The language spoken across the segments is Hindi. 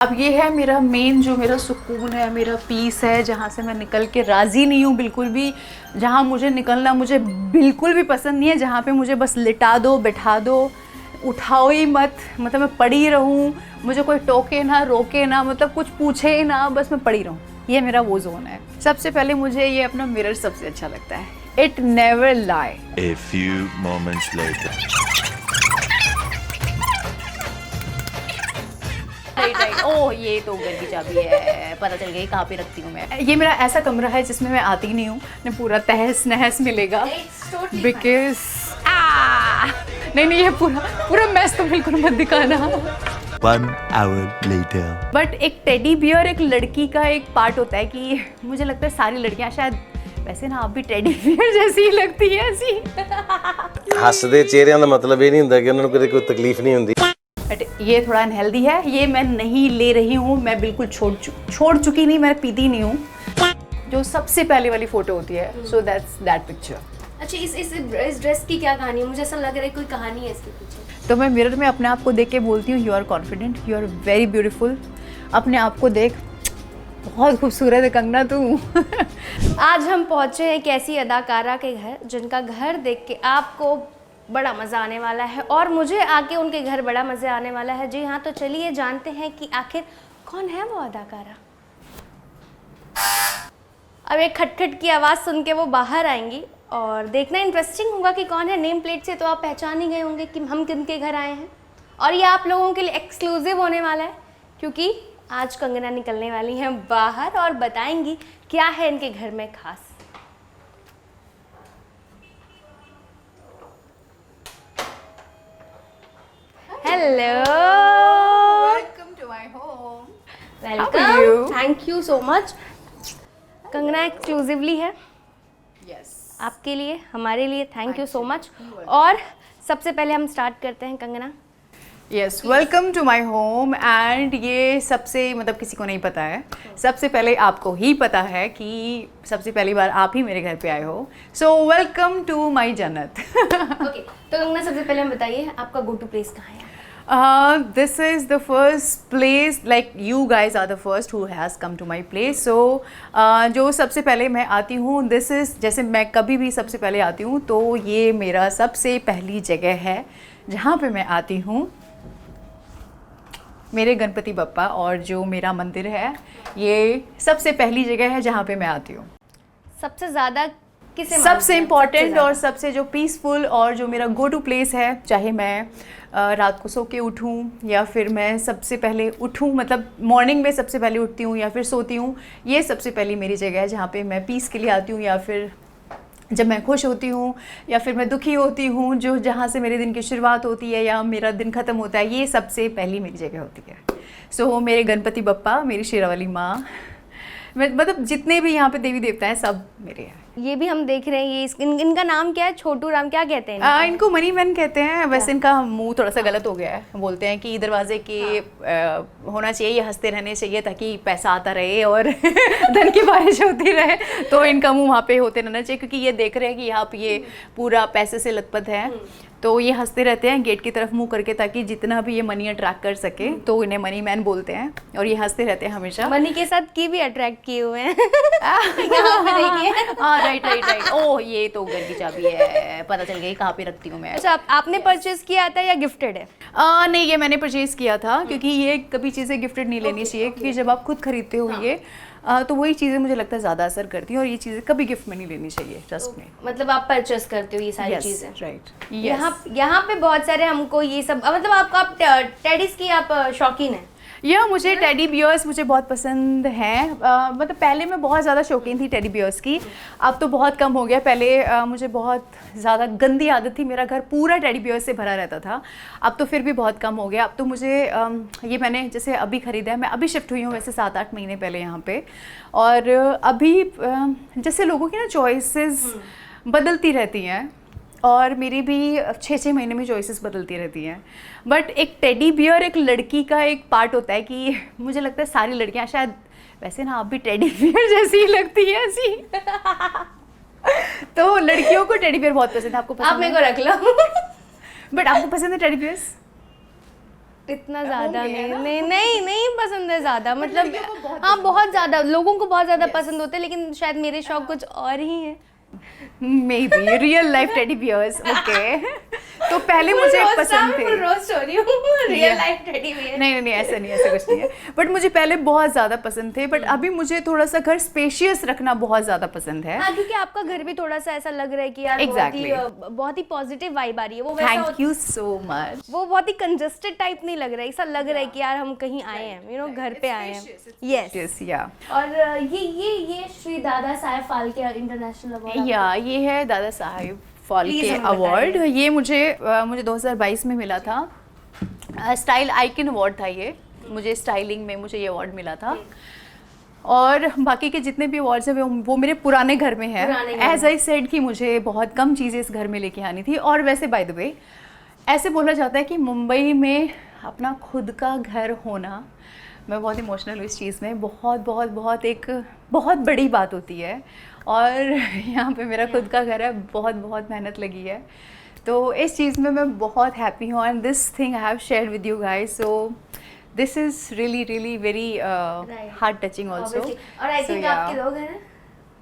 अब ये है मेरा मेन, जो मेरा सुकून है, मेरा पीस है, जहाँ से मैं निकल के राज़ी नहीं हूँ बिल्कुल भी। जहाँ मुझे निकलना मुझे बिल्कुल भी पसंद नहीं है, जहाँ पे मुझे बस लिटा दो, बैठा दो, उठाओ ही मत, मतलब मैं पड़ी रहूँ, मुझे कोई टोके ना, रोके ना, मतलब कुछ पूछे ही ना, बस मैं पड़ी रहूँ। ये मेरा वो जोन है। सबसे पहले मुझे ये अपना मिरर सबसे अच्छा लगता है। It never lie. A few moments later. Right. ओह, ये तो घर की चाबी है, पता चल गई कहाँ पे रखती हूँ मैं। ये मेरा ऐसा कमरा है जिसमें मैं आती नहीं हूँ, मैं पूरा तहस नहस मिलेगा बिकॉज नहीं, ये पूरा मैस तो बिल्कुल मत दिखाना। 1 hour later. बट एक टेडी बियर एक लड़की का एक पार्ट होता है कि मुझे लगता है सारी लड़कियां शायद, वैसे ना आप भी टेडी बियर जैसी ही लगती है ऐसी। हੱਸਦੇ ਚਿਹਰਿਆਂ ਦਾ ਮਤਲਬ ਇਹ ਨਹੀਂ ਹੁੰਦਾ ਕਿ ਉਹਨਾਂ ਨੂੰ ਕੋਈ ਤਕਲੀਫ ਨਹੀਂ ਹੁੰਦੀ। बट ये थोड़ा अनहेल्दी है, ये मैं नहीं ले रही हूँ, मैं बिल्कुल छोड़ चुकी नहीं, मैं पीती नहीं हूँ। जो सबसे पहले वाली फोटो होती है, सो दैट पिक्चर। अच्छा, इस ड्रेस की क्या कहानी है? मुझे ऐसा लग रहा है कोई कहानी है इसके पीछे। तो मैं मिरर में अपने आप को देख के बोलती हूँ, you are confident, you are very beautiful. अपने आप को देख, बहुत खूबसूरत है कंगना तू। आज हम पहुँचे हैं एक ऐसी अदाकारा के घर जिनका घर देख के आपको बड़ा मज़ा आने वाला है और मुझे आके उनके घर बड़ा मज़ा आने वाला है। जी हाँ, तो चलिए जानते हैं कि आखिर कौन है वो अदाकारा। अब एक खटखट की आवाज़ सुन के वो बाहर आएंगी और देखना इंटरेस्टिंग होगा कि कौन है। नेम प्लेट से तो आप पहचान ही गए होंगे कि हम किन के घर आए हैं, और ये आप लोगों के लिए एक्सक्लूसिव होने वाला है क्योंकि आज कंगना निकलने वाली हैं बाहर और बताएंगी क्या है इनके घर में खास। Hello, welcome to my home. Welcome, thank you so much. Kangana exclusively है यस, आपके लिए, हमारे लिए। Thank you so much. और सबसे पहले हम स्टार्ट करते हैं Kangana. Yes, welcome to my home. And ये सबसे, मतलब किसी को नहीं पता है, सबसे पहले आपको ही पता है कि सबसे पहली बार आप ही मेरे घर पे आए हो। सो वेलकम टू माय जन्नत। ओके, तो कंगना सबसे पहले हम बताइए आपका गो टू प्लेस कहाँ है? This is the first place, like you guys are the first who has come to my place. So जो सबसे पहले मैं आती हूँ, this is, जैसे मैं कभी भी सबसे पहले आती हूँ तो ये मेरा सबसे पहली जगह है जहाँ पे मैं आती हूँ। मेरे गणपति बप्पा और जो मेरा मंदिर है, ये सबसे पहली जगह है जहाँ पे मैं आती हूँ। सबसे ज़्यादा किसे मानते सबसे हैं? इम्पॉर्टेंट और सबसे जो पीसफुल और जो मेरा गो टू प्लेस है, चाहे मैं रात को सो के उठूँ या फिर मैं सबसे पहले उठूँ, मतलब मॉर्निंग में सबसे पहले उठती हूँ या फिर सोती हूँ, ये सबसे पहली मेरी जगह है जहाँ पे मैं पीस के लिए आती हूँ, या फिर जब मैं खुश होती हूँ या फिर मैं दुखी होती हूँ, जो जहाँ से मेरे दिन की शुरुआत होती है या मेरा दिन ख़त्म होता है, ये सबसे पहली मेरी जगह होती है। सो मेरे गणपति बप्पा, मेरी शेरावाली माँ, मतलब जितने भी यहाँ पे देवी देवता हैं सब मेरे हैं। ये भी हम देख रहे हैं, ये इनका नाम क्या है? छोटू राम क्या कहते हैं इनको मनी मैन कहते हैं। वैसे इनका मुंह थोड़ा सा गलत हो गया है, बोलते हैं कि दरवाजे के होना चाहिए, ये हंसते रहने चाहिए ताकि पैसा आता रहे और धन की बारिश होती रहे, तो इनका मुंह वहाँ पे होते रहना चाहिए क्योंकि ये देख रहे हैं कि यहाँ पे ये पूरा पैसे से लथपथ है, तो ये हंसते रहते हैं गेट की तरफ मुंह करके ताकि जितना भी ये मनी अट्रैक्ट कर सके, तो इन्हें मनी मैन बोलते हैं और ये हंसते रहते हैं हमेशा। मनी के साथ की भी अट्रैक्ट किए हुए हैं। यहाँ पे देखिए। हाँ, राइट। ओह, ये तो घर की चाबी है, पता चल गई कहाँ पे रखती हूँ मैं। अच्छा, आपने परचेज किया था या गिफ्टेड है? नहीं, ये मैंने परचेज़ किया था क्योंकि ये कभी चीज़ें गिफ्टेड नहीं लेनी चाहिए, क्योंकि जब आप खुद खरीदते हो ये तो वही चीज़ें मुझे लगता है ज़्यादा असर करती हैं और ये चीज़ें कभी गिफ्ट में नहीं लेनी चाहिए, ट्रस्ट में। मतलब आप परचेस करते हो ये सारी चीज़ें? राइट। यहाँ पे बहुत सारे हमको ये सब, मतलब आप टेडीज की आप शौकीन हैं? या मुझे टेडी बियर्स मुझे बहुत पसंद हैं। मतलब पहले मैं बहुत ज़्यादा शौकीन थी टेडी बियर्स की, अब तो बहुत कम हो गया। पहले मुझे बहुत ज़्यादा गंदी आदत थी, मेरा घर पूरा टेडी बियर्स से भरा रहता था, अब तो फिर भी बहुत कम हो गया। अब तो मुझे ये मैंने जैसे अभी ख़रीदा है, मैं अभी शिफ्ट हुई हूँ वैसे 7-8 महीने पहले यहाँ पे, और अभी जैसे लोगों की ना चॉइसेस बदलती रहती हैं और मेरी भी 6-6 महीने में चॉइसेस बदलती रहती हैं। बट एक टेडी बियर एक लड़की का एक पार्ट होता है कि मुझे लगता है सारी लड़कियां शायद, वैसे ना आप भी टेडी बियर जैसी ही लगती है ऐसी। तो लड़कियों को टेडी बियर बहुत पसंद है। आपको पसंद? आप मेरे को रख लो। बट आपको पसंद है टेडी बियर्स? इतना ज़्यादा होंगे, है नहीं ना? नहीं नहीं नहीं पसंद है ज़्यादा मतलब लड़कियों को बहुत हाँ बहुत ज़्यादा लोगों को बहुत ज़्यादा पसंद होते हैं लेकिन शायद मेरे शौक कुछ और ही हैं। Maybe real life teddy bears okay. तो पहले मुझे पसंद थे। रोस्ट हो रही हूँ real Yeah. Life teddy bear. नहीं नहीं ऐसा नहीं, ऐसा कुछ नहीं है, बट मुझे पहले बहुत ज़्यादा पसंद थे, बट अभी मुझे थोड़ा सा घर स्पेशियस रखना बहुत ज़्यादा पसंद है। हाँ क्योंकि आपका घर भी थोड़ा सा ऐसा लग रहा है कि यार Exactly. बहुत ही पॉजिटिव वाइब आ रही है। वो वैसा थैंक यू सो मच। वो बहुत ही कंजस्टेड टाइप नहीं लग रहा है, ऐसा लग रहा है कि यार हम कहीं आए हैं यू नो घर पे आए हैं। यस यस या और ये श्री दादा साहेब फाल्के इंटरनेशनल अवार्ड या ये है दादा साहेब फाल्के Please हमें अवार्ड। बताइए। ये मुझे 2022 में मिला था। स्टाइल आइकन अवार्ड था ये, मुझे स्टाइलिंग में मुझे ये अवार्ड मिला था। और बाकी के जितने भी अवार्ड्स हैं वो मेरे पुराने घर में है। पुराने घर एज आई सेड कि मुझे बहुत कम चीज़ें इस घर में लेके आनी थी। और वैसे बाय द वे ऐसे बोला जाता है कि मुंबई में अपना खुद का घर होना, मैं बहुत इमोशनल हूँ इस चीज़ में, बहुत बहुत बहुत एक बहुत बड़ी बात होती है। और यहाँ पे मेरा खुद का घर है, बहुत बहुत मेहनत लगी है, तो इस चीज़ में मैं बहुत हैप्पी हूँ। And this thing I have shared with you guys, so this is really very heart touching also. और आई थिंक आपके दो घर हैं,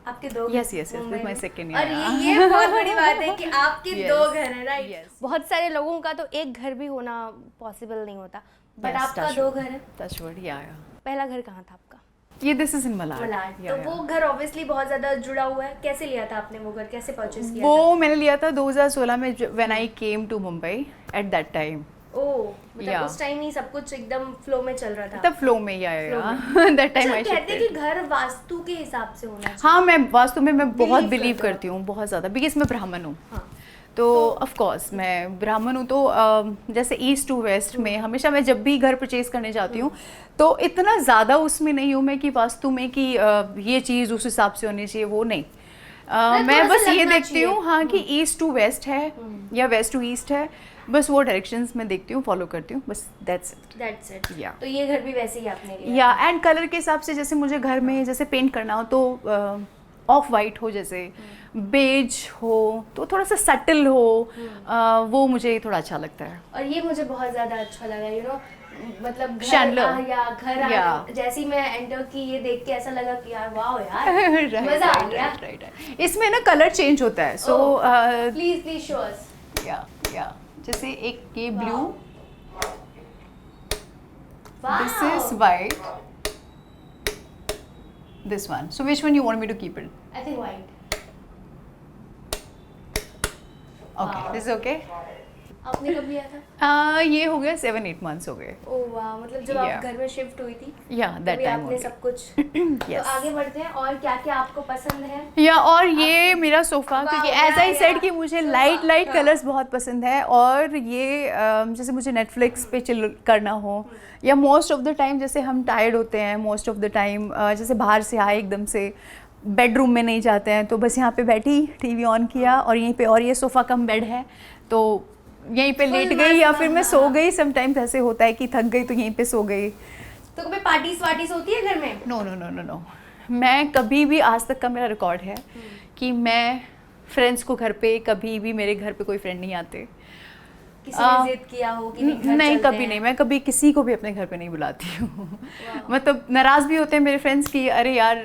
आपके दो Yes, yes, yes, this is my second और year. ये बहुत बड़ी बात है कि आपके Yes. दो घर हैं राइट। Yes. बहुत सारे लोगों का तो एक घर भी होना पॉसिबल नहीं होता, बट Yes, आपका touch दो wood. घर है। Touch wood, yeah. पहला घर कहाँ था आपका? ये this is in Malad. Malad. Yeah, तो वो yeah. घर ऑब्वियसली बहुत ज्यादा जुड़ा हुआ है। कैसे लिया था आपने वो घर, कैसे परचेज किया वो मैंने लिया था 2016 में when I came to Mumbai at that time. था? ओह मतलब Yeah. उस टाइम ही सब कुछ एकदम फ्लो में चल रहा था। तब फ्लो में या दैट टाइम आई अच्छा, कहते हैं कि शिफ्टेड। घर वास्तु के हिसाब से होना चाहिए। हाँ, मैं वास्तु में मैं बहुत Believe बिलीव करते हो? करती हूँ, बहुत ज़्यादा, बिकॉज मैं ब्राह्मण हूँ। हाँ। तो ऑफ कोर्स मैं ब्राह्मण हूँ, तो जैसे ईस्ट टू वेस्ट में हमेशा मैं जब भी घर परचेज करने जाती हूँ तो इतना ज़्यादा उसमें नहीं हूँ मैं कि वास्तु में कि ये चीज़ उस हिसाब से होनी चाहिए, वो नहीं। मैं थोड़ा बस सा ये लगना देखती हूँ चाहिए। हाँ कि ईस्ट टू वेस्ट है या वेस्ट टू ईस्ट है, बस वो डायरेक्शंस मैं देखती हूँ, फॉलो करती हूँ, बस दैट्स इट। Yeah. तो ये घर भी वैसे ही आपने लिया। या एंड कलर के हिसाब से, जैसे मुझे घर में जैसे पेंट करना हो तो ऑफ वाइट हो, जैसे बेज हो, तो थोड़ा सा सटल हो, वो मुझे थोड़ा अच्छा लगता है। और ये मुझे बहुत ज्यादा अच्छा लगा यू नो, मतलब Chandelier. या घर Yeah. जैसे ही मैं एंटर की ये देख के ऐसा लगा कि यार वाओ यार मजा आ गया। राइट। इसमें ना कलर चेंज होता है, सो प्लीज शो अस। या जैसे एक ये blue, this is white, this one, so which one you want me to keep it? I think white. Okay, this okay. आपने कब लिया था? ये हो गया 7-8 मंथ्स हो गए। ओह वाह, मतलब जब Yeah. आप घर में शिफ्ट हुई थी या दैट तभी टाइम आपने सब कुछ। तो Yes. आगे बढ़ते हैं, और क्या क्या आपको पसंद है? या और ये मेरा सोफ़ा, क्योंकि Wow, as I yeah, said yeah. कि मुझे सोफा, लाइट हाँ. कलर्स बहुत पसंद है, और ये जैसे मुझे नेटफ्लिक्स पे चिल करना हो, या मोस्ट ऑफ द टाइम जैसे हम टायर्ड होते हैं, मोस्ट ऑफ द टाइम जैसे बाहर से आए एकदम से, बेडरूम में नहीं जाते हैं, तो बस यहाँ पे बैठी, टीवी ऑन किया, और यहीं पे, और ये सोफ़ा कम बेड है तो यहीं पे लेट गई, या फिर मैं सो गई। समटाइम्स ऐसे होता है कि थक गई तो यहीं पे सो गई। तो कभी पार्टीज वार्टीज होती है घर में? No no no no no, मैं कभी भी, आज तक का मेरा रिकॉर्ड है कि मैं फ्रेंड्स को घर पे, कभी भी मेरे घर पे कोई फ्रेंड नहीं आते। किसी ने जिद किया हो कि नहीं घर नहीं, चलते कभी हैं? नहीं, मैं कभी किसी को भी अपने घर पे नहीं बुलाती हूँ। मतलब नाराज़ भी होते हैं मेरे फ्रेंड्स कि अरे यार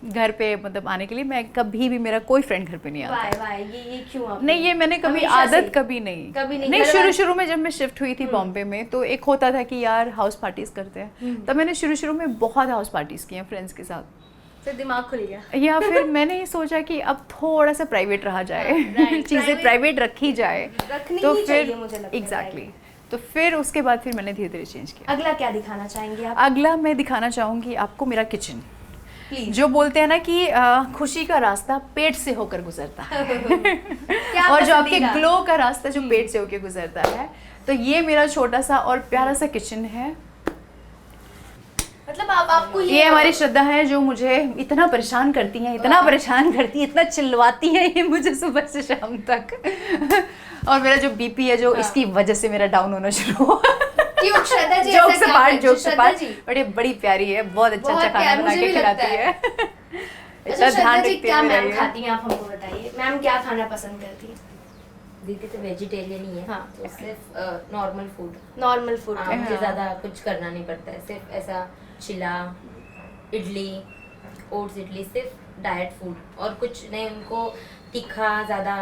घर पे मतलब आने के लिए, मैं कभी भी, मेरा कोई फ्रेंड घर पे नहीं आता। वाई वाई ये क्यों आपने? नहीं, ये मैंने कभी हमेशा आदत से? कभी नहीं कभी नहीं, नहीं घर शुरू वाले- शुरू में जब मैं शिफ्ट हुई थी बॉम्बे में, तो एक होता था कि यार हाउस पार्टीज करते हैं, तब मैंने शुरू में बहुत हाउस पार्टीज की हैं फ्रेंड्स के साथ। फिर दिमाग खुल गया। या फिर मैंने ये सोचा कि अब थोड़ा सा प्राइवेट रहा जाए, Right, चीज़ें private- प्राइवेट रखी जाए, रखनी तो ही फिर चाहिए, मुझे लगता है एग्जैक्टली, तो फिर उसके बाद फिर मैंने धीरे धीरे चेंज किया। अगला क्या दिखाना चाहेंगे आप? अगला मैं दिखाना चाहूँगी आपको मेरा किचन। प्लीज। जो बोलते हैं ना कि खुशी का रास्ता पेट से होकर गुजरता है क्या और जो आपके पसंदीदा? ग्लो का रास्ता जो पेट से होकर गुजरता है, तो ये मेरा छोटा सा और प्यारा सा किचन है। मतलब आपको ये हमारी श्रद्धा है जो मुझे इतना परेशान करती हैं, इतना परेशान करती है, इतना चिल्लाती है ये मुझे सुबह से शाम तक। और मेरा जो बीपी है जो इसकी वजह से मेरा डाउन होना शुरू हुआ। क्यों श्रद्धा जी जोक ऐसा से क्या पार्ट, करती? जोक से श्रद्धा पार्ट, जी? बट ये बड़ी प्यारी है, बहुत अच्छा बहुत खाना प्यारी, बना मुझे के भी खिलाती लगता है। अच्छा इतना श्रद्धा ध्यान जी रखती क्या है मैम मेरा ये। खाती हैं आप हमको बताइए, मैम क्या खाना पसंद करती हैं? दीदी तो वेजिटेरियन ही है। हाँ। तो सिर्फ नॉर्मल फूड। Normal food. मुझे ज़्यादा कुछ करना नहीं पड़ता है, सिर्फ ऐसा चिला, इडली, ओट्स इडली, सिर्फ डाइट फूड और कुछ नहीं। उनको तीखा ज़्यादा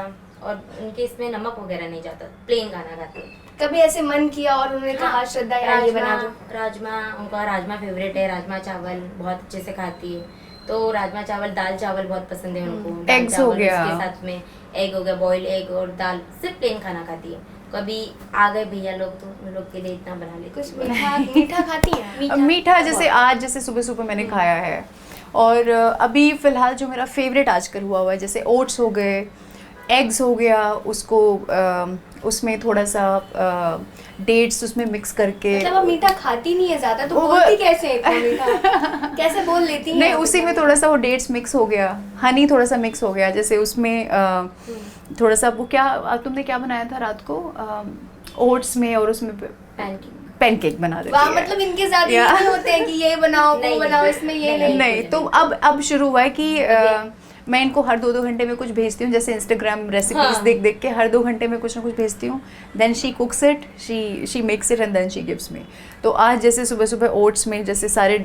और उनके इसमें नमक वगैरह नहीं जाता, प्लेन खाना खाते हैं। कभी ऐसे मन किया और उन्होंने कहा श्रद्धा यार ये बना दो? राजमा, उनका राजमा फेवरेट है, राजमा चावल बहुत अच्छे से खाती है। तो राजमा चावल, दाल चावल बहुत पसंद है उनको। दाल Eggs हो चावल, गया। उसके साथ में एग हो गया, बॉइल्ड एग और दाल, सिर्फ प्लेन खाना खाती है। कभी आ गए भैया लोग तो उन लोग के लिए इतना बना लेते कुछ मीठा मीठा खाती हैं? मीठा जैसे आज जैसे सुबह सुबह मैंने खाया है, और अभी फ़िलहाल जो मेरा फेवरेट आजकल हुआ हुआ है जैसे ओट्स हो गए, एग्स हो गया, उसको उसमें थोड़ा सा डेट्स उसमें मिक्स करके। मतलब अब मीठा खाती नहीं है ज्यादा, तो वो- बोलती कैसे है इतना मीठा? कैसे बोल लेती है? नहीं, उसी में थोड़ा सा वो डेट्स मिक्स हो गया, हनी थोड़ा सा मिक्स हो गया, जैसे उसमें थोड़ा सा वो क्या तुमने क्या बनाया था रात को ओट्स में, और उसमें पैनकेक। पैनकेक बना देती वाह, है। मतलब इनके साथ ये या। नहीं होते हैं कि ये बनाओ वो नहीं, बनाओ, नहीं, इसमें ये नहीं, नहीं। नहीं, तो अब शुरू हुआ है कि मैं इनको हर 2-2 घंटे में कुछ भेजती हूँ, जैसे इंस्टाग्राम रेसिपीज हाँ। देख देख के हर 2 घंटे में कुछ ना कुछ भेजती हूँ। Then she cooks it, she makes it and then she gives me. तो आज जैसे सुबह सुबह ओट्स में जैसे सारे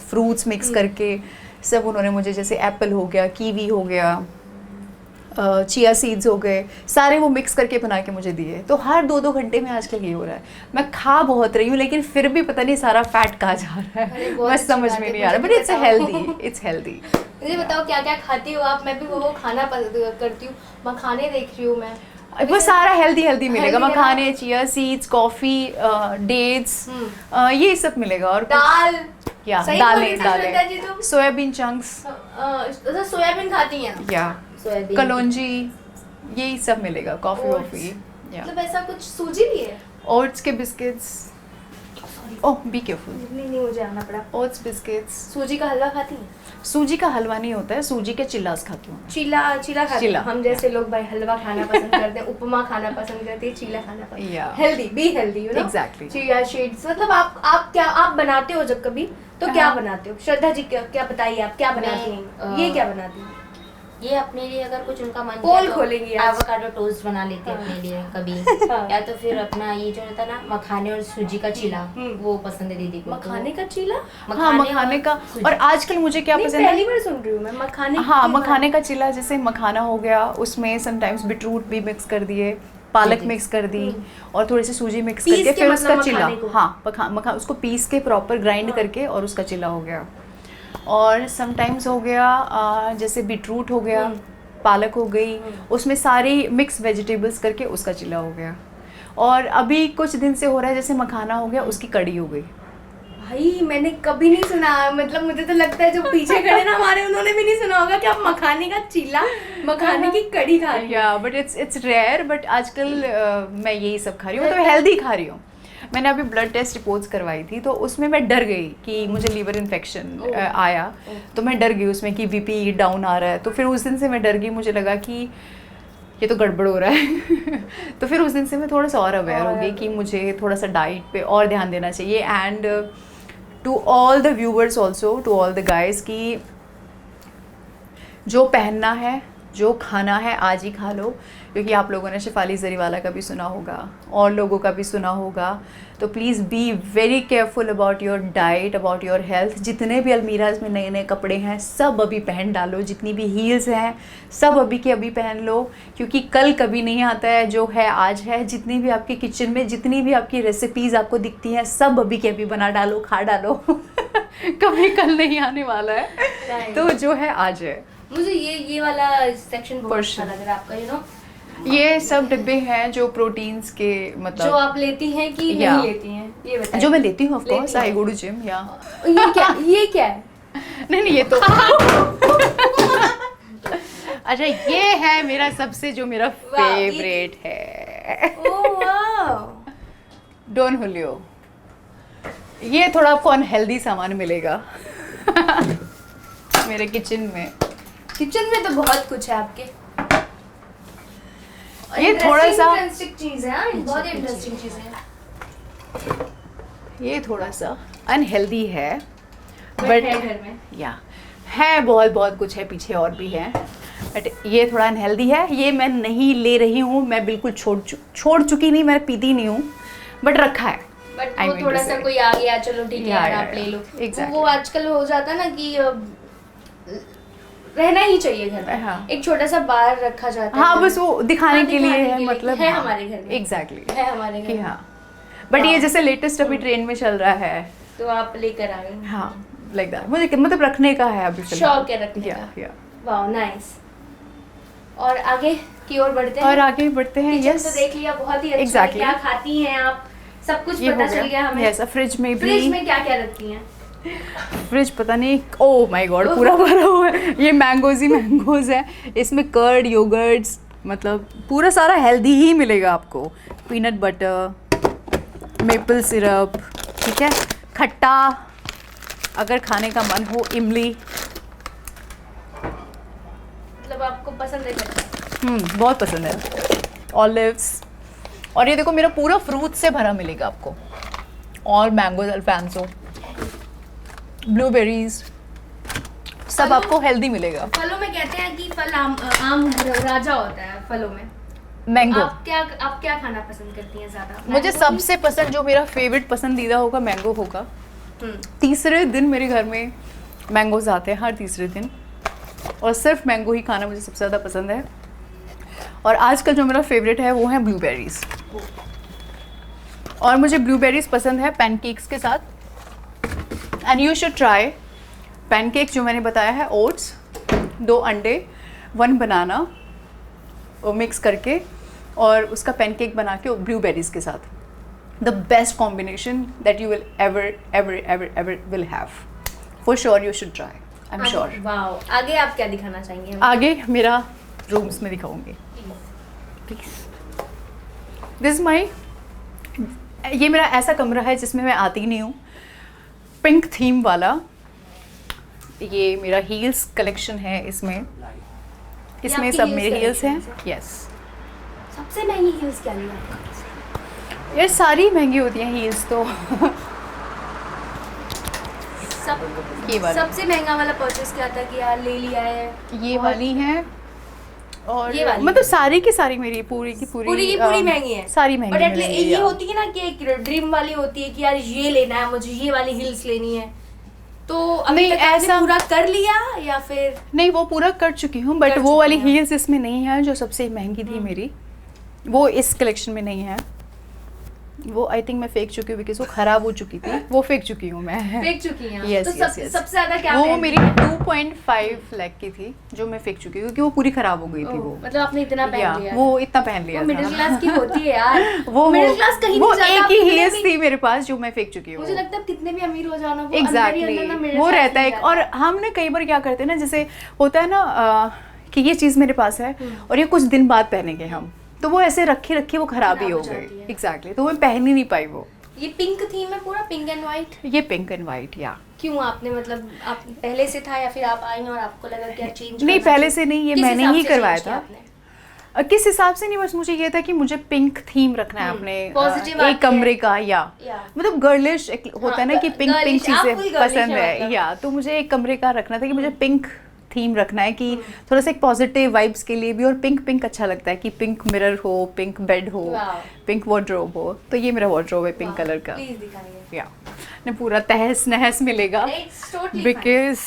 फ्रूट्स मिक्स करके सब उन्होंने मुझे, जैसे एप्पल हो गया, कीवी हो गया, चिया सीड्स हो गए, सारे वो मिक्स करके बना के मुझे दिए। तो हर 2-2 घंटे में आजकल ये हो रहा है। मैं खा बहुत रही हूँ लेकिन फिर भी पता नहीं सारा फैट कहाँ जा रहा अरे, है, बहुत मैं अच्छी समझ बात में है, नहीं आ रहा, बट मुझे इट्स बताओ। Healthy, it's healthy. मुझे बताओ क्या क्या खाती हो आप? मैं भी वो खाना पसंद करती हूँ, मखाने देख रही हूँ मैं। वो सारा हेल्दी मिलेगा, Healthy है ना? मखाने, चिया सीड्स, कॉफी, डेट्स, ये सब मिलेगा। और दाल, या सही बोल रही दालें थी श्रद्धा जी दालें, तुम? सोयाबीन चंक्स, तो सोयाबीन खाती हैं? या सोयाबीन। कलौंजी, यही सब मिलेगा, कॉफी Oats। वॉफी, या मतलब ऐसा कुछ सूजी भी है? ओट्स के बिस्किट्स। ओह बी केयरफुल, नहीं मुझे आना पड़ा। Oats biscuits. सूजी का हलवा खाती हैं? सूजी का हलवा नहीं होता है, सूजी के चिल्लास खाती हूँ। चीला चीला खाती चीला। हैं? हम जैसे लोग भाई हलवा खाना पसंद करते हैं, उपमा खाना पसंद करते हैं, चीला खाना पसंद। Yeah. Healthy, be healthy, you know. Exactly. Chia seeds. मतलब आप क्या आप बनाते हो जब कभी, तो क्या हाँ। बनाते हो? श्रद्धा जी क्या बताइए, आप क्या बनाती हैं? ये क्या बनाती हैं? ये अपने लिए अगर कुछ उनका मन पोल किया तो खोलेंगी आज। एवोकाडो टोस्ट बना लेते हैं अपने लिए कभी। हाँ। या तो फिर अपना ये जो होता है ना मखाने और सूजी का चिला, वो पसंद है दीदी को। तो मखाने का चीला? हाँ, मखाने का। और आजकल मुझे क्या नहीं, पसंद पहली है, बार सुन रही हूँ मैं मखाने हाँ, की मखाने का चिल्ला, जैसे मखाना हो गया, उसमें समटाइम्स बीटरूट भी मिक्स कर दिए, पालक मिक्स कर दी, और थोड़ी सी सूजी मिक्स पीस करके के फिर मतलब उसका चिल्ला, मखाने को? हाँ, उसको पीस के प्रॉपर ग्राइंड करके और उसका चिल्ला हो गया। और समटाइम्स हो गया जैसे बीटरूट हो गया, पालक हो गई, उसमें सारी मिक्स वेजिटेबल्स करके उसका चिल्ला हो गया। और अभी कुछ दिन से हो रहा है जैसे मखाना हो गया, उसकी कड़ी हो गई। भाई मैंने कभी नहीं सुना, मतलब मुझे तो लगता है जो पीछे खड़े ना हमारे, उन्होंने भी नहीं सुना होगा कि आप मखाने का चीला, मखाने की कड़ी खा रही हो। या बट इट्स रेयर, बट आजकल मैं यही सब खा रही हूँ, तो हेल्दी खा रही हूँ। मैंने अभी ब्लड टेस्ट रिपोर्ट्स करवाई थी, तो उसमें मैं डर गई कि मुझे लीवर इन्फेक्शन आया, तो मैं डर गई उसमें कि बीपी डाउन आ रहा है। तो फिर उस दिन से मैं डर गई, मुझे लगा कि ये तो गड़बड़ हो रहा है। तो फिर उस दिन से मैं थोड़ा सा और अवेयर हो गई कि मुझे थोड़ा सा डाइट पे और ध्यान देना चाहिए। And to all the viewers also, to all the guys, कि जो पहनना है, जो खाना है, आज ही खा लो, क्योंकि आप लोगों ने शेफाली जरीवाला का भी सुना होगा और लोगों का भी सुना होगा। तो please be very careful about your diet, about your health. जितने भी अलमीराज में नए नए कपड़े हैं सब अभी पहन डालो, जितनी भी हील्स हैं सब अभी के अभी पहन लो, क्योंकि कल कभी नहीं आता है, जो है आज है। जितनी भी आपके किचन में जितनी भी आपकी रेसिपीज़ आपको दिखती हैं सब अभी के अभी बना डालो, खा डालो। कभी कल नहीं आने वाला है, तो जो है आज है। मुझे ये वाला सेक्शन बहुत अच्छा लग रहा है आपका, यू नो। ये सब डिब्बे हैं जो प्रोटीन्स के, जो मतलब आप लेती हैं कि या। नहीं लेती हैं, ये बताइए। जो मैं लेती हूँ ऑफ कोर्स, लेती आई हैं। गो टू जिम, या ये क्या है? नहीं ये तो अच्छा, ये है मेरा सबसे जो मेरा वाह, ये- फेवरेट है, ओह वाओ। डॉन हुलियो। ये थोड़ा आपको अनहेल्दी सामान मिलेगा मेरे किचन में। किचन में तो बहुत कुछ है आपके। ये थोड़ा सा, इंटरेस्टिंग चीज है, हाँ, बहुत इंटरेस्टिंग चीज है। ये थोड़ा सा अनहेल्दी है, बट बट है घर में। या है, बहुत बहुत कुछ है, पीछे और भी है, बट ये थोड़ा अनहेल्दी है, ये मैं नहीं ले रही हूँ, मैं बिल्कुल छोड़ चुकी नहीं, मैं पीती नहीं हूँ, बट रखा है। बट I वो mean to थोड़ा सा say. कोई आ गया, चलो ठीक है यार Yeah, आप ले लो। exactly. वो आजकल हो जाता है ना कि रहना ही चाहिए घर में। हाँ। एक छोटा सा बार रखा जाता है। हाँ, बस वो दिखाने हाँ, के लिए दिखाने है, के लिए मतलब है हाँ, हमारे घर में। एग्जैक्टली है हमारे घर कि में। हाँ, बट ये जैसे लेटेस्ट अभी ट्रेंड में चल रहा है, तो आप लेकर आ गई। हाँ, लाइक दैट, मुझे मतलब रखने का है अभी फिलहाल। शौक है रखने या का। या वाओ नाइस। और आगे की ओर बढ़ते हैं। और आगे बढ़ते हैं। किचन यस, तो देख लिया, बहुत ही अच्छा है। Exactly. क्या खाती हैं आप, सब कुछ ये पता हो चल गया हमें। यस, फ्रिज में फ्रिज भी, में क्या क्या रखती हैं? फ्रिज पता नहीं, ओह माय गॉड पूरा भरा हुआ है। ये मैंगोज है, इसमें कर्ड, योगर्ट्स, मतलब पूरा सारा हेल्दी ही मिलेगा आपको। पीनट बटर, मेपल सिरप, ठीक है, खट्टा, अगर खाने का मन हो इमली, मतलब आपको पसंद है खट्टा? बहुत पसंद है, ऑलिव्स, और ये देखो मेरा पूरा फ्रूट से भरा मिलेगा आपको, और मैंगोज, अल्फांसो, ब्लूबेरीज, सब आपको हेल्दी मिलेगा। फलों में कहते हैं कि फल आम राजा होता है फलों में। मैंगो, आप क्या खाना पसंद करती हैं ज्यादा? मुझे मैंगो सबसे पसंद, जो मेरा फेवरेट पसंदीदा होगा, मैंगो होगा। तीसरे दिन मेरे घर में मैंगोज आते हैं, हर तीसरे दिन, और सिर्फ मैंगो ही खाना मुझे सबसे ज़्यादा पसंद है। और आजकल जो मेरा फेवरेट है वो है ब्लूबेरीज, और मुझे ब्लूबेरीज पसंद है पैनकेक्स के साथ। And you should try pancake, जो मैंने बताया है, ओट्स, 2 अंडे, 1 बनाना, वो मिक्स करके और उसका पैनकेक बना के ब्लूबेरीज के साथ, the best combination that you will ever will have, for sure you should try, I am sure. Wow, आगे आप क्या दिखाना चाहेंगे हमें? आगे मेरा रूम्स में दिखाऊंगी, प्लीज। दिस माई, ये मेरा ऐसा कमरा है जिसमें मैं आती नहीं हूँ, पिंक थीम वाला। ये मेरा हील्स कलेक्शन है, इसमें आपकी सब heels मेरे हील्स हैं। collection यस, सबसे महंगी हील्स क्या ली आपने? यार सारी महंगी होती हैं हील्स तो। ये वाली, सबसे महंगा वाला परचेस क्या था कि यार ले लिया है? ये वाली हैं, और ये वाली मतलब सारी की सारी मेरी पूरी की पूरी महंगी है। सारी महंगी बट मिलेंगी, ये या। होती है ना कि एक ड्रीम वाली होती है कि यार ये लेना है मुझे, ये वाली हील्स लेनी है, तो अभी नहीं, तक आपने ऐसा पूरा कर लिया या फिर? नहीं, वो पूरा कर चुकी हूँ, बट कर वो चुकी वाली हैं। हील्स इसमें नहीं है, जो सबसे महंगी थी मेरी, वो इस कलेक्शन में नहीं है। वो आई थिंक मैं फेंक चुकी हूँ, बिकॉज वो खराब हो चुकी थी, वो फेंक चुकी हूँ मैं। फेंक चुकी हैं? Yes, तो yes, yes. सबसे ज्यादा क्या वो पहनती मेरी हैं? 2.5 लाख की थी, जो मैं फेंक चुकी हूँ क्योंकि वो पूरी खराब हो गई थी। ओह, वो मतलब आपने इतना पहन या लिया? वो इतना पहन लिया वो मिडिल था। क्लास की होती है यार। वो मिडिल क्लास कहीं वो नहीं जाता, एक आप ही कितने हील्स भी- थी मेरे पास जो मैं फेंक चुकी हूँ। मुझे लगता है कितने भी अमीर हो जाओ ना, वो एग्जैक्टली, अंदर ही अंदर ना middle वो class रहता है में एक। और हमने कई बार क्या करते हैं ना, जैसे होता है ना कि ये चीज़ मेरे पास है और ये कुछ दिन बाद पहनेंगे हम, तो वो ऐसे रखी वो खराब ही खराब हो हो जाती गई। है। एग्जैक्टली, तो मैं पहन ही नहीं पाई वो। ये पिंक थीम है, पूरा पिंक एंड व्हाइट। ये पिंक एंड वाइट, या क्यों आपने, मतलब आप पहले से था या फिर आप आई और आपको लगा क्या चेंज? नहीं, पहले से नहीं, ये मैंने ही करवाया था। आपने? किस हिसाब से नहीं, बस मुझे ये था कि मुझे पिंक थीम रखना है अपने Positive एक आती कमरे है। का, या Yeah. मतलब गर्लिश होता है ना कि पिंक girlish, आप चीजें full girlish पसंद है है, मतलब। या तो मुझे एक कमरे का रखना था कि मुझे पिंक थीम रखना है कि थोड़ा सा एक पॉजिटिव वाइब्स के लिए भी, और पिंक अच्छा लगता है कि पिंक मिरर हो, पिंक बेड हो, Wow. पिंक वार्डरोब हो। तो ये मेरा वार्डरोब है पिंक कलर का, प्लीज दिखाइए। या ने पूरा तहस नहस मिलेगा, It's totally fine. बिकॉज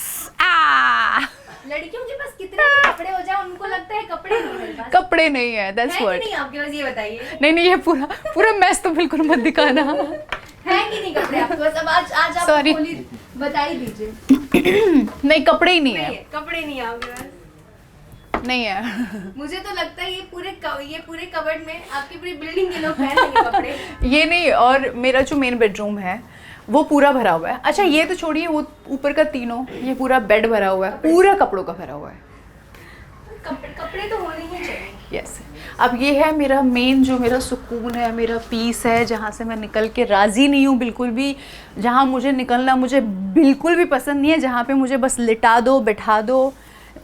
लड़कियों के पास कितने भी कपड़े हो जाए उनको लगता है कपड़े नहीं मेरे पास। कपड़े नहीं है, दैट्स है कि व्हाट। नहीं आपके पास, ये बताइए। नहीं, ये पूरा मैस तो बिल्कुल मत दिखाना। है कि नहीं कपड़े आपके पास? अब आज आप Sorry. बता ही दीजिए। नहीं, कपड़े ही नहीं नहीं है, है, कपड़े नहीं है आपके पास। नहीं है। मुझे तो लगता है ये पूरे कबर्ड में आपकी पूरी बिल्डिंग के लोग पहन लेंगे कपड़े। ये नहीं, और मेरा जो मेन बेडरूम है वो पूरा भरा हुआ है। अच्छा, ये तो छोड़िए, वो ऊपर का तीनों, ये पूरा बेड भरा हुआ है, पूरा कपड़ों का भरा हुआ है। कपड़े तो होने ही चाहिए। यस। अब ये है मेरा मेन, जो मेरा सुकून है, मेरा पीस है, जहाँ से मैं निकल के राज़ी नहीं हूँ बिल्कुल भी, जहाँ मुझे निकलना मुझे बिल्कुल भी पसंद नहीं है, जहाँ पे मुझे बस लिटा दो, बैठा दो,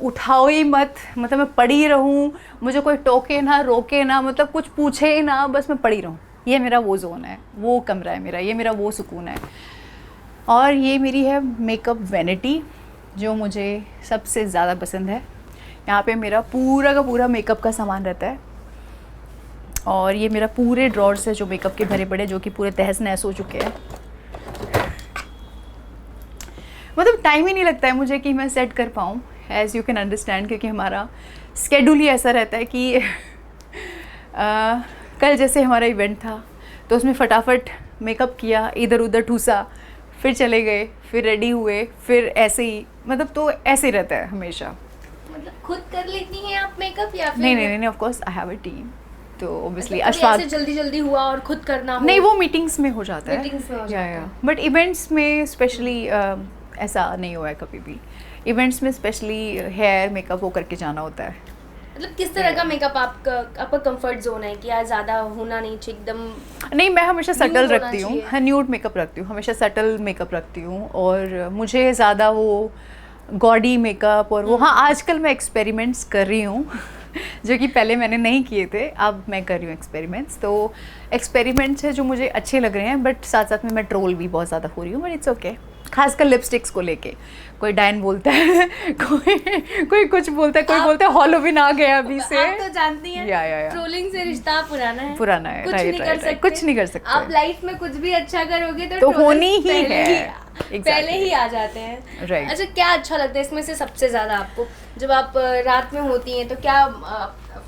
उठाओ ही मत, मतलब मैं पड़ी रहूँ, मुझे कोई टोके ना, रोके ना, मतलब कुछ पूछे ही ना, बस मैं पड़ी रहूँ। ये मेरा वो जोन है, वो कमरा है मेरा, ये मेरा वो सुकून है। और ये मेरी है मेकअप वैनिटी, जो मुझे सबसे ज़्यादा पसंद है। यहाँ पे मेरा पूरा का पूरा मेकअप का सामान रहता है, और ये मेरा पूरे ड्रॉर्स है जो मेकअप के भरे पड़े, जो कि पूरे तहस नहस हो चुके हैं। मतलब टाइम ही नहीं लगता है मुझे कि मैं सेट कर पाऊँ, एज़ यू कैन अंडरस्टैंड, क्योंकि हमारा स्केड्यूल ही ऐसा रहता है कि कल जैसे हमारा इवेंट था तो उसमें फटाफट मेकअप किया, इधर उधर ठूसा, फिर चले गए, फिर रेडी हुए, फिर ऐसे ही, मतलब तो ऐसे ही रहता है हमेशा। मतलब खुद कर लेती हैं आप मेकअप या फिर नहीं, of course I have a team, तो ऑब्वियसली मतलब अशफाक ऐसे जल्दी जल्दी हुआ और खुद करना हो? नहीं, वो मीटिंग्स में हो जाता है, मीटिंग्स में हो जाता है। बट इवेंट्स में स्पेशली ऐसा नहीं हुआ है कभी भी। इवेंट्स में स्पेशली हेयर मेकअप वो करके जाना होता है। मतलब किस तरह का मेकअप आपका कंफर्ट जोन है कि यार ज़्यादा होना नहीं चाहिए एकदम? नहीं, मैं हमेशा Nude सटल होना रखती हूँ, चाहिए। हाँ न्यूड मेकअप रखती हूँ, हमेशा सटल मेकअप रखती हूँ, और मुझे ज़्यादा वो गॉडी मेकअप और वो, हाँ आजकल मैं एक्सपेरिमेंट्स कर रही हूँ जो कि पहले मैंने नहीं किए थे, अब मैं कर रही हूँ एक्सपेरिमेंट्स। तो एक्सपेरिमेंट्स है जो मुझे अच्छे लग रहे हैं, बट साथ साथ में मैं ट्रोल भी बहुत ज़्यादा हो रही हूँ, बट इट्स ओके। खासकर लिपस्टिक्स को लेके कोई डायन बोलता है कोई कुछ बोलता है, कोई बोलता है हॉलोविन आ गया अभी से। आप तो जानती हैं या ट्रोलिंग से रिश्ता पुराना है, पुराना है, कुछ right, नहीं कर right, right, सकते, कुछ नहीं कर सकते। आप लाइफ में कुछ भी अच्छा करोगे तो तो trolls होनी ही पहले है। पहले Exactly. ही आ जाते हैं। Right. अच्छा, क्या अच्छा लगता है इसमें से सबसे ज़्यादा आपको, जब आप रात में होती हैं तो क्या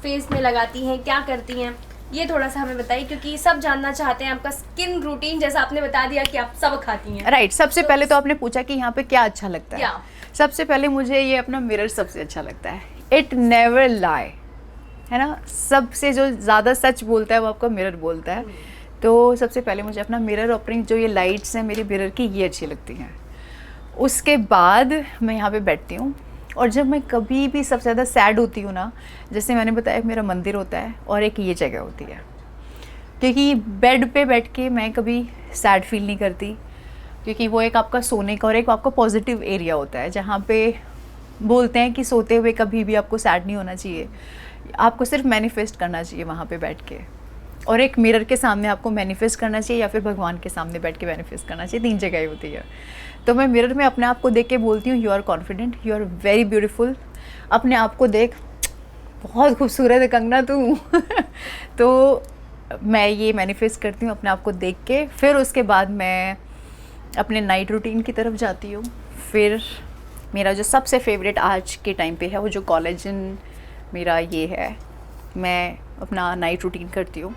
फेस में लगाती हैं, क्या करती हैं, ये थोड़ा सा हमें बताइए, क्योंकि सब जानना चाहते हैं आपका स्किन रूटीन। जैसा आपने बता दिया कि आप सब खाती हैं, राइट। सबसे पहले तो आपने पूछा कि यहाँ पे क्या अच्छा लगता है। क्या? सबसे पहले मुझे ये अपना मिरर सबसे अच्छा लगता है। इट नेवर लाई, है ना, सबसे जो ज़्यादा सच बोलता है वो आपका मिरर बोलता है। तो सबसे पहले मुझे अपना मिरर, अपनी जो ये लाइट्स हैं मेरी मिरर की, ये अच्छी लगती हैं। उसके बाद मैं यहाँ पे बैठती हूँ, और जब मैं कभी भी सबसे ज़्यादा सैड होती हूँ ना, जैसे मैंने बताया मेरा मंदिर होता है और एक ये जगह होती है, क्योंकि बेड पे बैठ के मैं कभी सैड फील नहीं करती, क्योंकि वो एक आपका सोने का और एक आपका पॉजिटिव एरिया होता है, जहाँ पे बोलते हैं कि सोते हुए कभी भी आपको सैड नहीं होना चाहिए, आपको सिर्फ मैनिफेस्ट करना चाहिए वहाँ पे बैठ के, और एक मिरर के सामने आपको मैनिफेस्ट करना चाहिए, या फिर भगवान के सामने बैठ के मैनिफेस्ट करना चाहिए। 3 जगह ही होती है। तो मैं मिरर में अपने आप को देख के बोलती हूँ, you are confident, you are very beautiful. अपने आप को देख, बहुत खूबसूरत है कंगना तू तो मैं ये मैनिफेस्ट करती हूँ अपने आप को देख के। फिर उसके बाद मैं अपने नाइट रूटीन की तरफ जाती हूँ। फिर मेरा जो सबसे फेवरेट आज के टाइम पे है, वो जो कोलेजन मेरा ये है, मैं अपना नाइट रूटीन करती हूँ,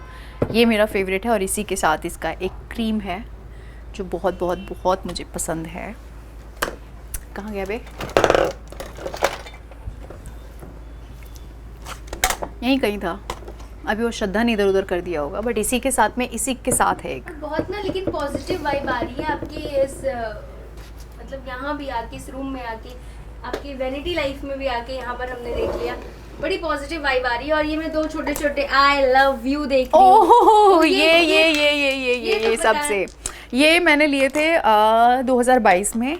ये मेरा फेवरेट है। और इसी के साथ इसका एक क्रीम है जो बहुत बहुत बहुत मुझे पसंद है। कहाँ गया बे? यहीं कहीं था, अभी वो श्रद्धा ने इधर उधर कर दिया होगा, बट इसी के साथ में, इसी के साथ है एक। बहुत ना, लेकिन पॉजिटिव वाइब आ रही है आपकी इस मतलब यहाँ भी आके, इस रूम में आके, आपकी वैनिटी लाइफ में भी आके, यहाँ पर हमने देख लिया बड़ी पॉजिटिव वाइब आ रही है। और ये मैं 2 छोटे छोटे आई लव यू देख रही हूँ। ओह, तो ये तो सबसे, ये मैंने लिए थे 2022 में,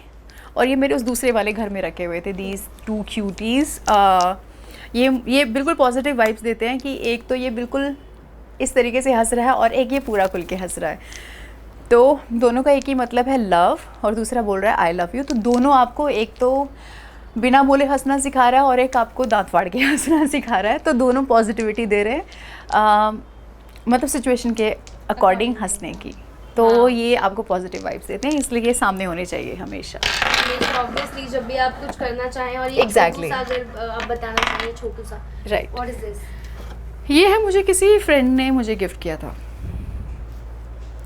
और ये मेरे उस दूसरे वाले घर में रखे हुए थे। दीज 2 क्यूटीज़, ये बिल्कुल पॉजिटिव वाइब्स देते हैं कि एक तो ये बिल्कुल इस तरीके से हंस रहा है और एक ये पूरा खुल के हंस रहा है, तो दोनों का एक ही मतलब है लव, और दूसरा बोल रहा है आई लव यू। तो दोनों आपको एक तो बिना बोले हंसना सिखा रहा है और एक आपको दांत फाड़ के हंसना सिखा रहा है, तो दोनों पॉजिटिविटी दे रहे हैं, मतलब सिचुएशन के अकॉर्डिंग हंसने की। तो ये आपको पॉजिटिव वाइब्स देते हैं, इसलिए ये सामने होने चाहिए हमेशा। ऑब्वियसली जब भी आप कुछ करना चाहें, और ये Exactly. छोटू सा अगर आप बताना चाहिए, छोटू सा, राइट। What is this? ये है, मुझे किसी फ्रेंड ने मुझे गिफ्ट किया था।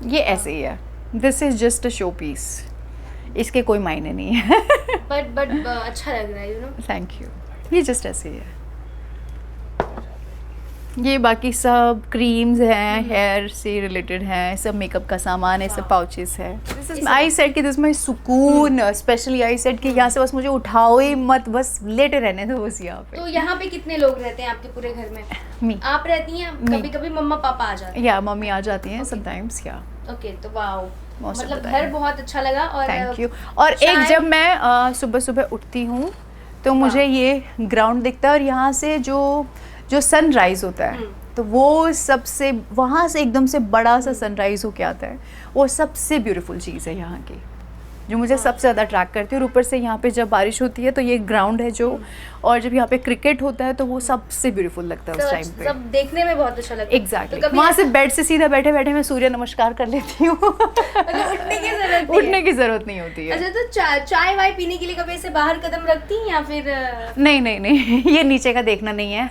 ये ऐसे ही है, this is just a show piece, इसके कोई मायने नहीं है बट अच्छा लग रहा है, यू नो। Thank you. ये जस्ट ऐसे ही है। ये बाकी सब क्रीम्स हैं, हेयर से रिलेटेड हैं, सब मेकअप का सामान है, सब पाउचेस है। दिस इज आई सेड कि दिस में सुकून, स्पेशली आई सेड कि यहाँ से बस मुझे उठाओ ही मत, बस लेटे रहने दो बस यहाँ पे। तो यहाँ पे कितने लोग रहते हैं आपके पूरे घर में? मी, आप रहती हैं, कभी कभी मम्मा पापा आ जाते या मम्मी आ जाती हैं समटाइम्स, या हैं? ओके, तो वाओ, Most of मतलब the घर time. बहुत अच्छा लगा। और थैंक यू। और एक जब मैं सुबह सुबह उठती हूँ तो मुझे ये ग्राउंड दिखता है, और यहाँ से जो सनराइज होता है, तो वो सबसे, वहाँ से एकदम से बड़ा सा सनराइज होके आता है, वो सबसे ब्यूटीफुल चीज़ है यहाँ की। जो मुझे सबसे ज़्यादा अट्रैक्ट करती है। और ऊपर से यहाँ पे जब बारिश होती है तो ये ग्राउंड है जो, और जब यहाँ पे क्रिकेट होता है तो वो सबसे ब्यूटीफुल लगता है उस टाइम पे। सब देखने में बहुत अच्छा लगता है। एग्जैक्टली तो कभी वहाँ से बेड से सीधा बैठे बैठे मैं सूर्य नमस्कार कर लेती हूँ। मतलब उठने की जरूरत नहीं उठने की ज़रूरत नहीं होती है। अच्छा, तो चाय वाय पीने के लिए कभी ऐसे बाहर कदम रखती हैं या फिर नहीं नहीं नहीं, ये नीचे का देखना नहीं है।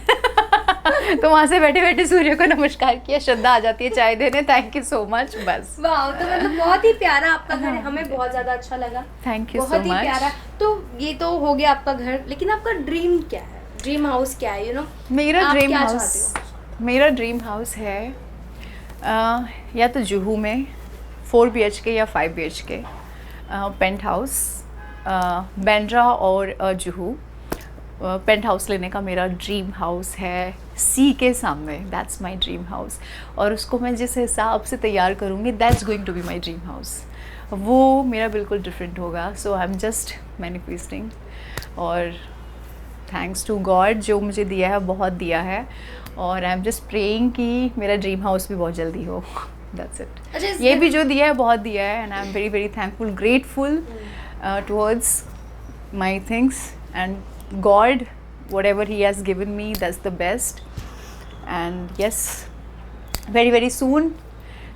तो वहाँ से बैठे बैठे सूर्य को नमस्कार किया, श्रद्धा आ जाती है चाय देने, थैंक यू सो मच, बस। वाह, तो मतलब बहुत ही प्यारा आपका घर है, हमें बहुत ज्यादा अच्छा लगा। थैंक यू सो बहुत ही मच। प्यारा। तो ये तो हो गया आपका घर, लेकिन आपका ड्रीम क्या है? ड्रीम हाउस क्या है? मेरा आप ड्रीम क्या हाउस, चाहते मेरा ड्रीम हाउस है या तो जुहू में 4 BHK या 5 BHK पेंट हाउस, बांद्रा और जुहू। पेंट हाउस लेने का मेरा ड्रीम हाउस है, सी के सामने, दैट्स माय ड्रीम हाउस। और उसको मैं जिस हिसाब से तैयार करूँगी, that's going to be my dream house. वो मेरा बिल्कुल डिफरेंट होगा। So I am just manifesting, और थैंक्स टू गॉड जो मुझे दिया है, बहुत दिया है। और आई एम जस्ट प्रेइंग कि मेरा ड्रीम हाउस भी बहुत जल्दी हो, दैट्स इट। अच्छा, ये भी जो दिया है बहुत दिया है, and I am very very thankful, grateful towards my things, and God, whatever He has given me, that's the best. And yes, very very soon.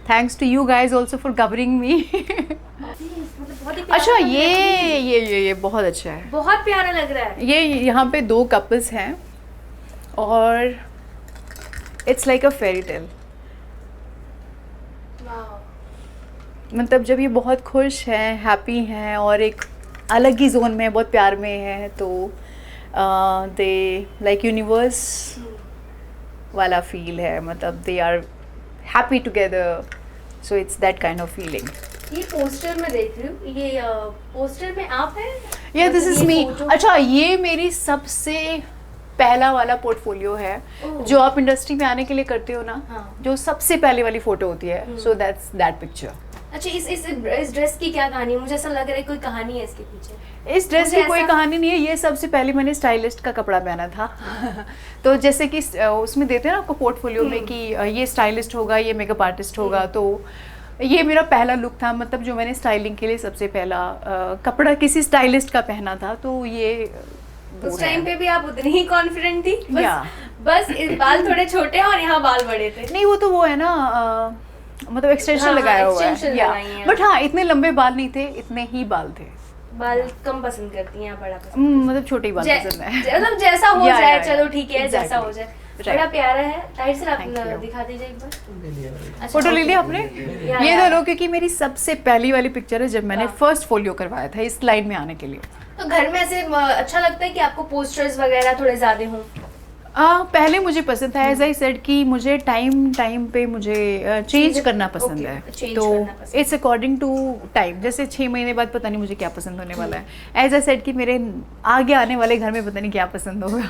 Thanks to you guys also for covering me. बहुत ही प्यारा अच्छा, लग रहा है। ये बहुत अच्छा है। बहुत प्यारा लग रहा है। ये यहाँ पे 2 कपल्स हैं और it's like a fairy tale. मतलब जब ये बहुत खुश हैं, हैप्पी हैं और एक अलग ही जोन में, बहुत प्यार में है, तो दे लाइक यूनिवर्स वाला फील है। मतलब they are happy together, so it's that kind of feeling. ये पोस्टर में देख रही हूँ, ये पोस्टर में आप हैं? या दिस इज ये मी। photo- अच्छा, ये मेरी सबसे पहला वाला पोर्टफोलियो है जो आप इंडस्ट्री में आने के लिए करते हो ना, हाँ। जो सबसे पहले वाली फोटो होती है। So that's that picture. अच्छा, इस ड्रेस की क्या कहानी है? मुझे ऐसा लग रहा है कोई कहानी है इसके पीछे। इस ड्रेस मुझे की कोई ऐसा- कहानी नहीं है, ये सबसे पहले मैंने स्टाइलिस्ट का कपड़ा पहना था। तो जैसे कि उसमें देते हैं ना आपको पोर्टफोलियो में कि ये स्टाइलिस्ट होगा, ये मेकअप आर्टिस्ट होगा, तो ये मेरा पहला लुक था। मतलब जो मैंने स्टाइलिंग के लिए सबसे पहला कपड़ा किसी स्टाइलिस्ट का पहना था, तो ये वो उस है। टाइम पे भी आप उतनी ही कॉन्फिडेंट थी? या। बस इस बाल थोड़े छोटे और यहाँ बाल बड़े थे। नहीं, वो तो वो है ना, मतलब एक्सटेंशन हाँ, लगाया हुआ extension है। या लगाई हैं। बट हाँ, इतने लंबे बाल नहीं थे, इतने ही बाल थे। बाल कम पसंद करती हैं, बड़ा पसंद? मतलब छोटे ही बाल पसंद है। मतलब जैसा हो या, जाए, या, चलो ठीक है, exactly. जैसा हो जाए। Right. बड़ा प्यारा है। ताहिर सर, आप Thank you. दिखा दीजिए एक बार। अच्छा, फोटो ले okay. लिया आपने? या, ये या। दोनों, क्योंकि मेरी सबसे पहली वाली पिक्चर है जब मैंने हाँ। फर्स्ट फोलियो करवाया था इस लाइन में आने के लिए। तो घर में ऐसे अच्छा लगता है कि आपको पोस्टर्स वगैरह थोड़े ज्यादा हों? पहले मुझे पसंद था, एज आई सेड कि मुझे टाइम पे मुझे चेंज चीज़ें- करना पसंद okay, है। change तो करना पसंद इट्स अकॉर्डिंग टू टाइम। जैसे 6 महीने बाद पता नहीं मुझे क्या पसंद होने वाला है। एज आई सेड कि मेरे आगे आने वाले घर में पता नहीं क्या पसंद होगा।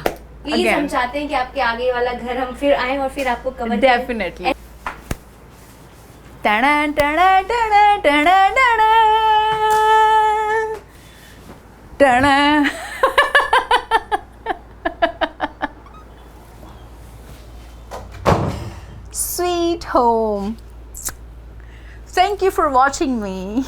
प्लीज, हम चाहते हैं कि आपके आगे वाला घर हम फिर आए और फिर आपको कवर डेफिनेटली। टना टना टना टना टना टना। Sweet home. Thank you for watching me.